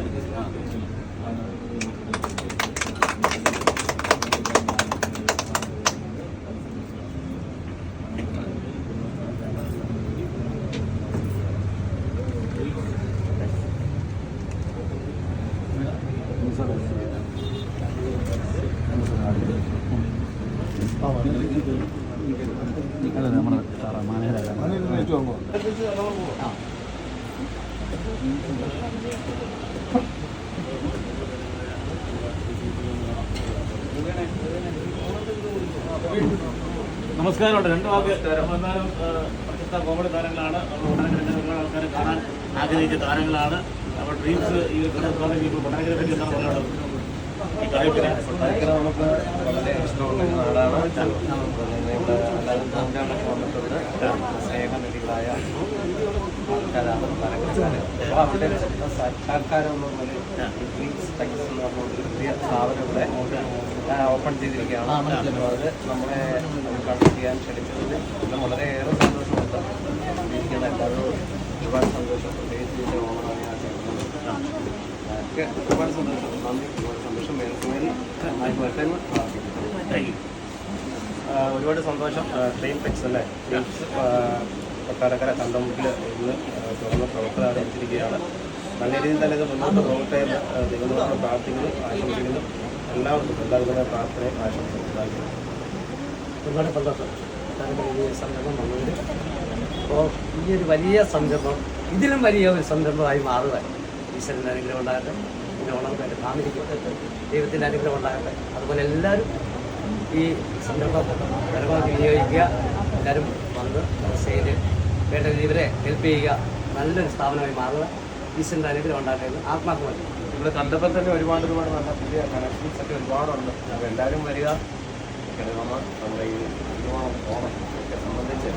നമ്മുടെ മാനേജർ നമസ്കാരമുണ്ട്. രണ്ട് വാക്ക് എന്നാലും പ്രശസ്ത കോമഡി താരങ്ങളാണ്. ഒരുപാട് ആൾക്കാർ കാണാൻ ആഗ്രഹിച്ച താരങ്ങളാണ്. അപ്പോൾ ഡ്രീംസ് ഈ ഇപ്പോൾ കൊട്ടാരക്കരെ പറ്റി എന്താണ് പറയുന്നത്? ഈ കളിപ്പിനെ നമുക്ക് വളരെ ഇഷ്ടമുള്ള നാടാണ്. എല്ലാവരും പ്രോഗ്രാമൊക്കെ വന്നിട്ടുണ്ട്. സ്നേഹനിധികളായ ആൾക്കാരാണ് കൊട്ടാരക്കരക്കാര്. അപ്പോൾ അവിടെ സാക്ഷാത്കാരം എന്ന പോലെ ഡ്രീംസ് ടെക്സ് എന്ന് പറഞ്ഞ പുതിയ സ്ഥാപനം ഇവിടെ ഓപ്പൺ ചെയ്തിരിക്കുകയാണ്. അപ്പോൾ അത് നമ്മളെ ഉദ്ഘാടനം ചെയ്യാൻ ക്ഷണിച്ചതിൽ വളരെയേറെ സന്തോഷമുണ്ട്. ഇരിക്കുന്ന എല്ലാവരും ഒരുപാട് സന്തോഷം. പ്രത്യേകിച്ച് ഇതിൻ്റെ ഓണറായ ഒക്കെ ഒരുപാട് സന്തോഷം. നന്ദി. ഒരുപാട് സന്തോഷം. ഒരുപാട് സന്തോഷം. ട്രെയിൻ ടെക്സ് അല്ലേ, ഡ്രീംസ് കൊട്ടാരക്കര കണ്ടമുട്ടിൽ ഇന്ന് തുറന്ന പ്രവർത്തനം ആരംഭിച്ചിരിക്കുകയാണ്. നല്ല രീതിയിൽ തന്നെ ഇത് മുന്നോട്ട് പോകട്ടെ എന്ന് ദൈവത്തോട് പ്രാർത്ഥിക്കുന്നു, ആശംസിക്കുന്നു. എല്ലാവർക്കും എല്ലാവരുടെ പ്രാർത്ഥനയും ആശംസിക്കുന്നു. ഒരുപാട് സന്തോഷം ഈ സംരംഭം വന്നതിൽ. അപ്പോൾ ഈ ഒരു വലിയ സംരംഭം ഇതിലും വലിയ ഒരു സംരംഭമായി മാറുക ഈശ്വരൻ്റെ അനുഗ്രഹം ഉണ്ടാകട്ടെ. പിന്നെ ഉണർന്ന് എൻ്റെ ഫാമിലിക്ക് ദൈവത്തിൻ്റെ അനുഗ്രഹം ഉണ്ടാകട്ടെ. അതുപോലെ എല്ലാവരും ഈ സംരംഭം പരമാവധി വിനിയോഗിക്കുക. എല്ലാവരും വന്ന് സെയിൽ വേണ്ട ഇവരെ ഹെൽപ്പ് ചെയ്യുക. നല്ലൊരു സ്ഥാപനമായി മാറുക. ഈശ്വരൻ്റെ അനുഗ്രഹം ഉണ്ടാകട്ടെ എന്ന് ആത്മാർത്ഥമായി. ഇവിടെ കണ്ടപ്പോൾ തന്നെ ഒരുപാട് നല്ല പുതിയ കണക്ഷൻസ് ഒക്കെ ഒരുപാടുണ്ട്. അപ്പോൾ എല്ലാവരും വരിക. നമ്മുടെ ഈ ഓണം ഒക്കെ സംബന്ധിച്ച്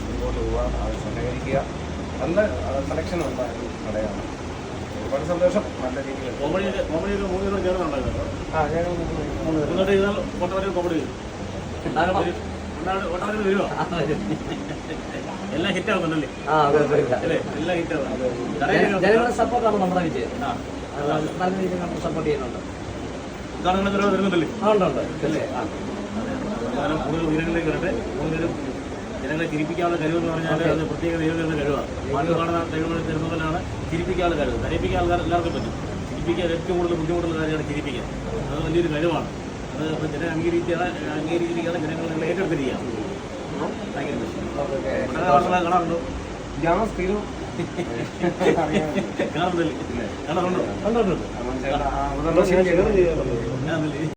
മുന്നോട്ട് പോകാൻ സഹകരിക്കുക. നല്ല സെലക്ഷൻ ഉണ്ടായിരുന്ന കടയാണ്. ഒരുപാട് സന്തോഷം. നല്ല രീതിയിൽ കോമഡിയൊക്കെ 3 പേരും ചേർന്നുണ്ടായിരുന്നു. ഞങ്ങൾ 3 പേര് കൊട്ടാരക്കര കോമഡി വരുമോ? എല്ലാം ഹിറ്റ് ആവുന്നുണ്ടല്ലേ? എല്ലാം ഹിറ്റ് ആവുന്നു. ജനങ്ങളുടെ സപ്പോർട്ടാണ് നമ്മുടെ വിജയം. നല്ല രീതിയിൽ നമ്മൾ സപ്പോർട്ട് ചെയ്യുന്നുണ്ട്. ഉദ്ഘാടനങ്ങൾ വരുന്നുണ്ടല്ലേ? ഉണ്ട്. കൂടുതൽ ഉയരങ്ങളിലേക്ക് വരട്ടെ. 3 പേരും ജനങ്ങളെ ചിരിപ്പിക്കാനുള്ള കഴിവെന്ന് പറഞ്ഞാൽ അത് പ്രത്യേക ദൈവങ്ങളുടെ കഴിവാണ്. പാട്ട് കാണുന്ന ദൈവങ്ങൾ തരുന്നതിലാണ് ചിരിപ്പിക്കാനുള്ള കഴിവ്. കരയിപ്പിക്കാൻ ആൾക്കാർ എല്ലാവർക്കും പറ്റും. ചിരിപ്പിക്കാൻ ഏറ്റവും കൂടുതൽ ബുദ്ധിമുട്ടുള്ള കാര്യമാണ് ചിരിപ്പിക്കാൻ. അത് വലിയൊരു കഴിവാണ്. അത് ഇപ്പോൾ ജനം അംഗീകരിച്ചിരിക്കുകയാണ്. ജനങ്ങൾ നിങ്ങൾ ഏറ്റെടുത്തിരിക്കുകയാണ്. കാണാറുണ്ടോ? ഞാൻ സ്ഥിരം കാണുന്നില്ലേ? കാണാറുണ്ടോ? കണ്ടോട്ടുണ്ട്. ഞാൻ